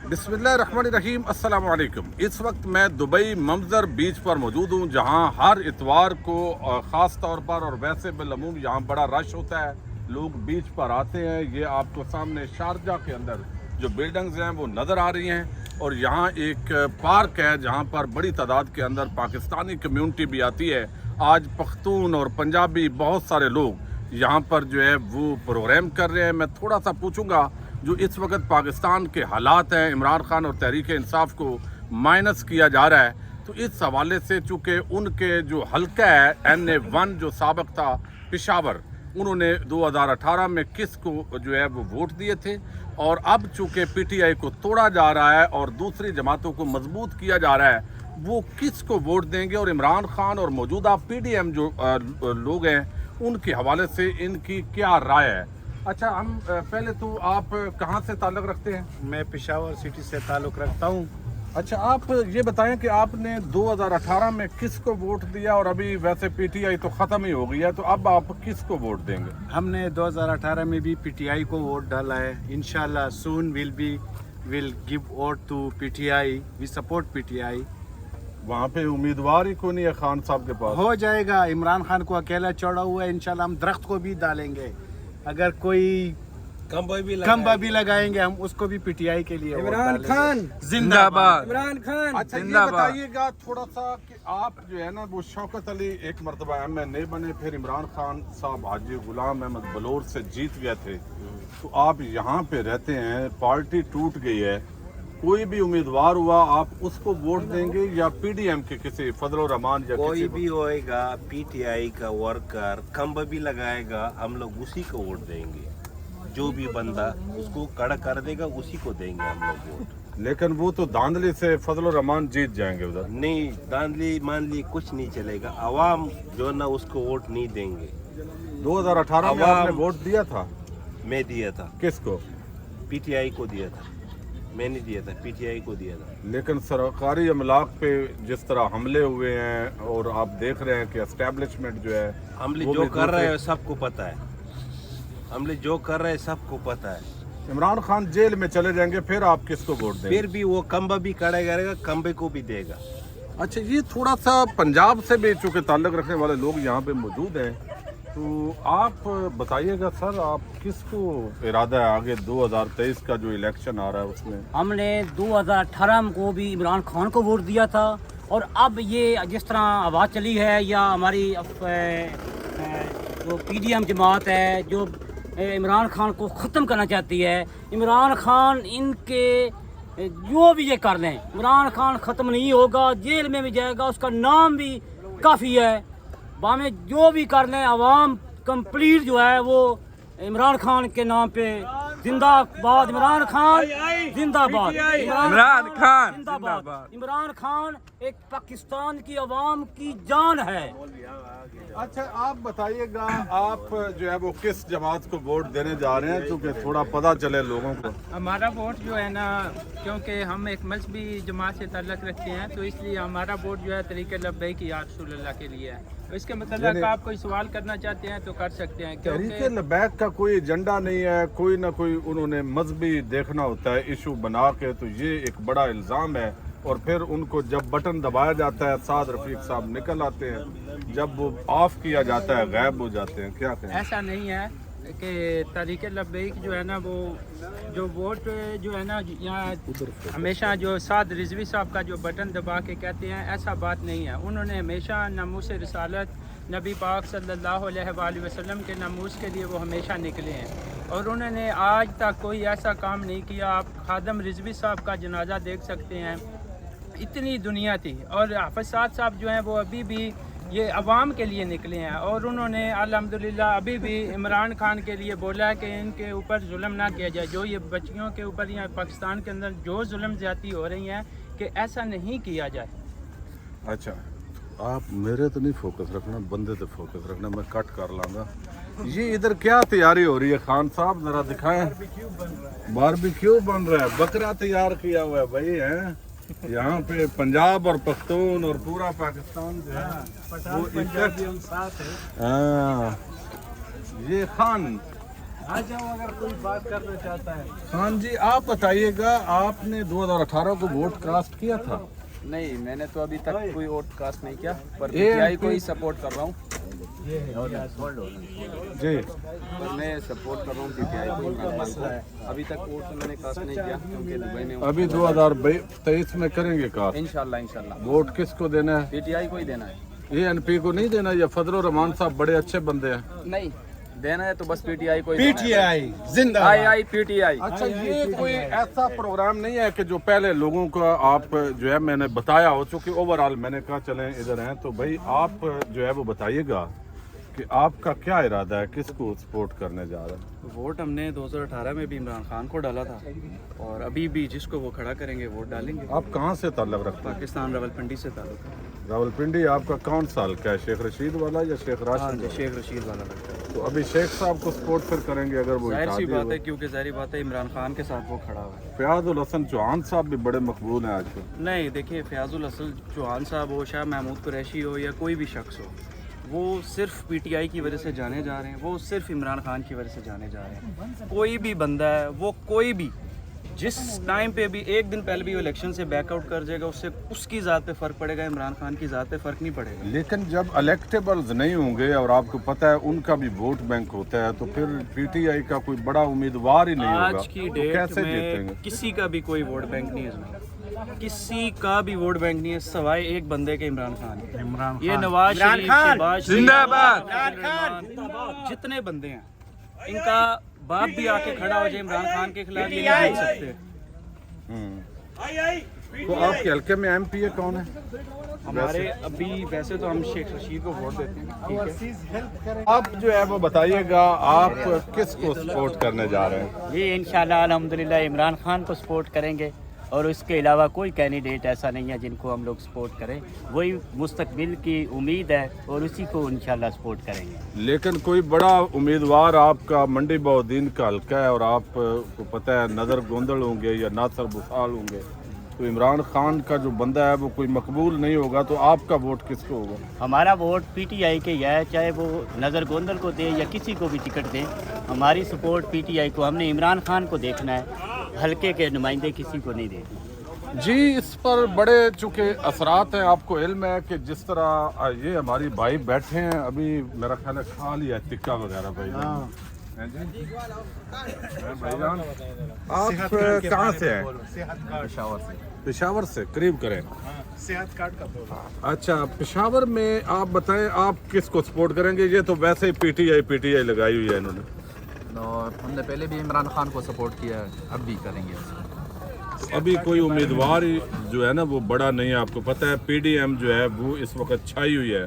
बिस्मिल्लाहिर्रहमानिर्रहीम, अस्सलाम वालेकुम। इस वक्त मैं दुबई मंजर बीच पर मौजूद हूँ, जहाँ हर इतवार को ख़ास तौर पर और वैसे बिलअमूम यहाँ बड़ा रश होता है, लोग बीच पर आते हैं। ये आपको सामने शारजा के अंदर जो बिल्डिंग्स हैं वो नज़र आ रही हैं, और यहाँ एक पार्क है जहाँ पर बड़ी तादाद के अंदर पाकिस्तानी कम्यूनिटी भी आती है। आज पख्तून और पंजाबी बहुत सारे लोग यहाँ पर जो है वो प्रोग्राम कर रहे हैं। मैं थोड़ा सा पूछूंगा जो इस वक्त पाकिस्तान के हालात हैं, इमरान खान और तहरीक इंसाफ को माइनस किया जा रहा है, तो इस हवाले से चूँकि उनके जो हल्का है NA1 जो साबिक था पेशावर, उन्होंने 2018 में किस को जो है वो वोट दिए थे, और अब चूँकि PTI को तोड़ा जा रहा है और दूसरी जमातों को मजबूत किया जा रहा है, वो किस को वोट देंगे। और इमरान खान और मौजूदा PDM जो लोग हैं उनके हवाले से इनकी क्या राय है। अच्छा, हम पहले तो आप कहाँ से ताल्लुक़ रखते हैं? मैं पेशावर सिटी से ताल्लुक़ रखता हूँ। अच्छा, आप ये बताएं कि आपने 2018 में किस को वोट दिया, और अभी वैसे PTI तो ख़त्म ही हो गई है, तो अब आप किस को वोट देंगे? हमने 2018 में भी PTI को वोट डाला है। इंशाल्लाह soon will give vote to PTI। We support PTI। वहाँ पे उम्मीदवार ही कोई नहीं है खान साहब के पास। हो जाएगा, इमरान खान को अकेला छोड़ा हुआ है। इंशाल्लाह हम दरख्त को भी डालेंगे, अगर कोई खंबा भी लगाएंगे हम उसको भी PTI के लिए। इमरान खान जिंदाबाद। इमरान खान। अच्छा, ये बताइएगा थोड़ा सा कि आप जो है ना वो शौकत अली एक मरतबा MNA बने, फिर इमरान खान साहब हाजी गुलाम अहमद बलोर से जीत गए थे, तो आप यहाँ पे रहते हैं, पार्टी टूट गई है, कोई भी उम्मीदवार हुआ आप उसको वोट देंगे या PDM के किसी फजल रहमान या कोई भी होएगा PTI का वर्कर खंबा भी लगाएगा, हम लोग उसी को वोट देंगे। जो भी बंदा उसको कड़ा कर देगा उसी को देंगे हम लोग वोट। लेकिन वो तो धांधली से फजल रहमान जीत जाएंगे उधर। नहीं, धांधली मान ली कुछ नहीं चलेगा, आवाम जो ना उसको वोट नहीं देंगे। 2018 में आपने वोट दिया था? मैं दिया था। किसको? PTI को दिया था। मैंने दिया था, PTI को दिया था। लेकिन सरकारी अमलाक पे जिस तरह हमले हुए हैं, और आप देख रहे हैं कि एस्टेब्लिशमेंट जो है हमले जो कर रहे हैं सबको पता है। हमले जो कर रहे हैं सबको पता है। इमरान खान जेल में चले जाएंगे, फिर आप किसको वोट देंगे? फिर भी वो खंबा भी खड़ा करेगा, खंबे को भी देगा। अच्छा, ये थोड़ा सा पंजाब से भी चूँकि ताल्लुक़ रखने वाले लोग यहाँ पे मौजूद हैं, तो आप बताइएगा सर, आप किसको इरादा है आगे 2023 का जो इलेक्शन आ रहा है उसमें? हमने 2018 को भी इमरान खान को वोट दिया था, और अब ये जिस तरह आवाज़ चली है या हमारी जो PDM जमात है जो इमरान खान को ख़त्म करना चाहती है, इमरान खान इनके जो भी ये कर लें, इमरान खान ख़त्म नहीं होगा, जेल में भी जाएगा, उसका नाम भी काफ़ी है। बामें जो भी कर लें, आवाम कंप्लीट जो है वो इमरान खान के नाम पे जिंदाबाद। इमरान खान जिंदाबाद। इमरान खान जिंदाबाद। इमरान खान एक पाकिस्तान की आवाम की जान है। अच्छा, आप बताइएगा आप जो है वो किस जमात को वोट देने जा रहे हैं, क्योंकि थोड़ा पता चले लोगों को। हमारा वोट जो है ना, क्योंकि हम एक मजहबी जमात से ताल्लुक़ रखते हैं, तो इसलिए हमारा वोट जो है तरीक़े लब्बैक या रसूलुल्लाह के लिए है। तो इसके मतलब आप कोई सवाल करना चाहते हैं तो कर सकते हैं। तहरीक लब्बैक का कोई एजेंडा नहीं है, कोई ना कोई उन्होंने मजहबी देखना होता है इशू बना के, तो ये एक बड़ा इल्ज़ाम है। और फिर उनको जब बटन दबाया जाता है, साद रफीक साहब निकल आते हैं, जब वो ऑफ किया जाता है गायब हो जाते हैं। क्या कहें? ऐसा नहीं है कि तहरीक लब्बैक जो है ना, वो जो वोट जो है ना यहाँ हमेशा जो साद रिजवी साहब का जो बटन दबा के कहते हैं, ऐसा बात नहीं है। उन्होंने हमेशा नामूस रिसालत नबी पाक सल्लल्लाहु अलैहि वसल्लम के नामूस के लिए वो हमेशा निकले हैं, और उन्होंने आज तक कोई ऐसा काम नहीं किया। आप खादम रिजवी साहब का जनाजा देख सकते हैं, इतनी दुनिया थी, और हाफिज साहब जो हैं वो अभी भी ये अवाम के लिए निकले हैं, और उन्होंने अल्हम्दुलिल्लाह अभी भी इमरान खान के लिए बोला है कि इनके ऊपर जुल्म ना किया जाए। जो ये बच्चियों के ऊपर या पाकिस्तान के अंदर जो जुल्म ज़्यादती हो रही हैं, कि ऐसा नहीं किया जाए। अच्छा, आप मेरे तो नहीं फोकस रखना, बंदे तो फोकस रखना, मैं कट कर लाऊंगा। ये इधर क्या तैयारी हो रही है खान साहब, जरा दिखाएं। बारबेक्यू बन रहा है, बकरा तैयार किया हुआ है भाई, है यहाँ पे पंजाब और पख्तून और पूरा पाकिस्तान जो है वो पंजाबी हम साथ हैं। हाँ, ये खान आ जाओ अगर कोई बात करना चाहता है। खान जी आप बताइएगा, आपने 2018 को वोट कास्ट किया था? नहीं, मैंने तो अभी तक कोई वोट कास्ट नहीं किया, पर ये पीटीआई को MP ही सपोर्ट कर रहा हूँ। जी, पर मैं सपोर्ट कर रहा हूँ पीटीआई को, इमरान खान को। अभी तक वोट तो मैंने कास्ट नहीं किया क्योंकि दुबई में हूँ। अभी 2023 में करेंगे कास्ट। इंशाल्लाह वोट किसको देना है? पीटीआई को ही देना है। ये एनपी को नहीं देना? या फजल रहमान साहब बड़े अच्छे बंदे हैं। नहीं देना है तो बस पीटीआई को ही देना है। पीटीआई जिंदाबाद। आई पीटीआई। अच्छा, ये कोई ऐसा प्रोग्राम नहीं है कि जो पहले लोगों का आप जो है मैंने बताया हो, चूँकि ओवरऑल मैंने कहा चलें इधर हैं, तो भाई आप जो है वो बताइएगा कि आपका क्या इरादा है, किसको सपोर्ट करने जा रहे हैं? वोट हमने 2018 में भी इमरान खान को डाला था और अभी भी जिसको वो खड़ा करेंगे वोट डालेंगे। आप कहाँ से ताल्लुक़ रखते हैं? पाकिस्तान रावलपिंडी से ताल्लुक है। रावलपिंडी। आपका कौन साल का है? शेख रशीद वाला या शेख हाँ राशिद जी, वाला? शेख रशीद वाला लगता है। तो अभी शेख साहब को सपोर्ट फिर करेंगे अगर वो जाहिर सी इत्तेहादी बात हुए? है, क्योंकि जाहिर बात है इमरान खान के साथ वो खड़ा हुआ है। फयाजुल हसन चौहान साहब भी बड़े मकबूल हैं आजकल। नहीं देखिए, फयाजुल हसन चौहान साहब हो, शाह महमूद कुरैशी हो या कोई भी शख्स हो, वो सिर्फ पीटीआई की वजह से जाने जा रहे हैं, वो सिर्फ इमरान खान की वजह से जाने जा रहे हैं। कोई भी बंदा है, वो कोई भी जिस टाइम पे भी एक दिन पहले भी वो इलेक्शन से बैकआउट कर जाएगा, उससे उसकी ज़ात पे फ़र्क पड़ेगा, इमरान खान की ज़ात पे फ़र्क नहीं पड़ेगा। लेकिन जब इलेक्टेबल्स नहीं होंगे और आपको पता है उनका भी वोट बैंक होता है, तो फिर पीटीआई का कोई बड़ा उम्मीदवार ही नहीं होगा, आज की तो डेट कैसे में जीतेंगे? किसी का भी कोई वोट बैंक नहीं है, किसी का भी वोट बैंक नहीं है सवाए एक बंदे के, इमरान खान के। इमरान ये खान। नवाज इमरान शरीफ, खान। शहबाज शरीफ, जिंदाबाद। रहमान, जितने बंदे हैं, इनका बाप भी आके खड़ा हो जाए इमरान खान के खिलाफ, ये नहीं जीत सकते। तो आपके हल्के में एमपीए कौन है? हमारे अभी वैसे तो हम शेख रशीद को वोट देते हैं, ठीक है। आप जो है वो बताइएगा, आप किसको सपोर्ट करने जा रहे हैं? जी इंशाल्लाह अल्हम्दुलिल्लाह इमरान खान को सपोर्ट करेंगे और इसके अलावा कोई कैंडिडेट ऐसा नहीं है जिनको हम लोग सपोर्ट करें। वही मुस्तकबिल की उम्मीद है और उसी को इंशाल्लाह सपोर्ट करेंगे। लेकिन कोई बड़ा उम्मीदवार आपका मंडी बहाउद्दीन का हल्का है और आपको पता है नज़र गोंदल होंगे या नासर बुसाल होंगे, तो इमरान खान का जो बंदा है वो कोई मकबूल नहीं होगा, तो आपका वोट किसको होगा? हमारा वोट पीटीआई के ही है, चाहे वो नज़र गोंदल को दे या किसी को भी टिकट दे, हमारी सपोर्ट पीटीआई को। हमने इमरान खान को देखना है, हल्के के नुमाइंदे किसी को नहीं देखना। जी, इस पर बड़े चूँकि असरात हैं। आपको इल्म है कि जिस तरह ये हमारी भाई बैठे हैं, अभी मेरा ख्याल है खा लिया टिक्का वगैरह भाई। हैं जी? भाईजान आप कहाँ से हैं? पेशावर से। पेशावर से करीब करें। सेहत कार्ड का प्रोग्राम। अच्छा, पेशावर में आप बताएं आप किसको सपोर्ट करेंगे? ये तो वैसे ही पीटीआई लगाई हुई है इन्होंने, और हमने पहले भी इमरान खान को सपोर्ट किया है, अब भी करेंगे उसको। तो अभी कोई उम्मीदवार जो है ना वो बड़ा नहीं है। आपको पता है पीडीएम जो है वो इस वक्त छाई हुई है,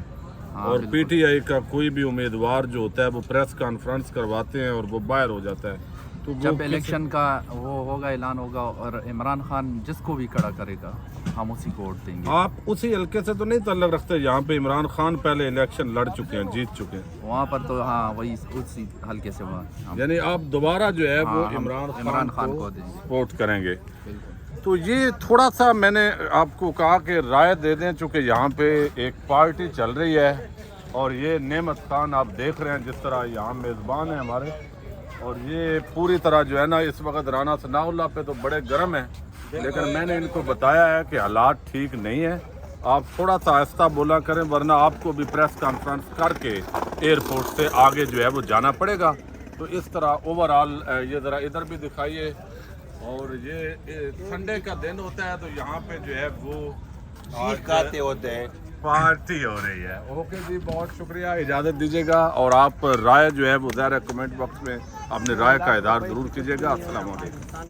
और पीटीआई का कोई भी उम्मीदवार जो होता है वो प्रेस कॉन्फ्रेंस करवाते हैं और वो बाहर हो जाता है। तो वो जब इलेक्शन का वो होगा, ऐलान होगा, और इमरान खान जिसको भी खड़ा करेगा हम उसी को वोट देंगे। आप उसी हल्के से तो नहीं ताल्लुक रखते? यहाँ पे इमरान खान पहले इलेक्शन लड़ चुके हैं, जीत चुके हैं। वहाँ पर तो हाँ वही उसी हल्के से वहाँ यानी आप दोबारा जो है वो हाँ, हम इमरान खान को देंगे। सपोर्ट करेंगे। तो ये थोड़ा सा मैंने आपको कहा कि राय दे दें, चूँकि यहाँ पे एक पार्टी चल रही है और ये नेमत खान आप देख रहे हैं जिस तरह यहाँ मेज़बान है हमारे, और ये पूरी तरह जो है ना इस वक्त राना सनाउल्लाह पे तो बड़े गर्म है, लेकिन मैंने इनको बताया है कि हालात ठीक नहीं है, आप थोड़ा सा आहिस्ता बोला करें वरना आपको भी प्रेस कॉन्फ्रेंस करके एयरपोर्ट से आगे जो है वो जाना पड़ेगा। तो इस तरह ओवरऑल ये ज़रा इधर भी दिखाइए। और ये संडे का दिन होता है तो यहाँ पे जो है वो खाते होते हैं, पार्टी हो रही है। ओके जी, बहुत शुक्रिया, इजाज़त दीजिएगा। और आप राय जो है वो ज़रा कमेंट बॉक्स में अपने राय का इज़हार ज़रूर कीजिएगा। अस्सलाम वालेकुम।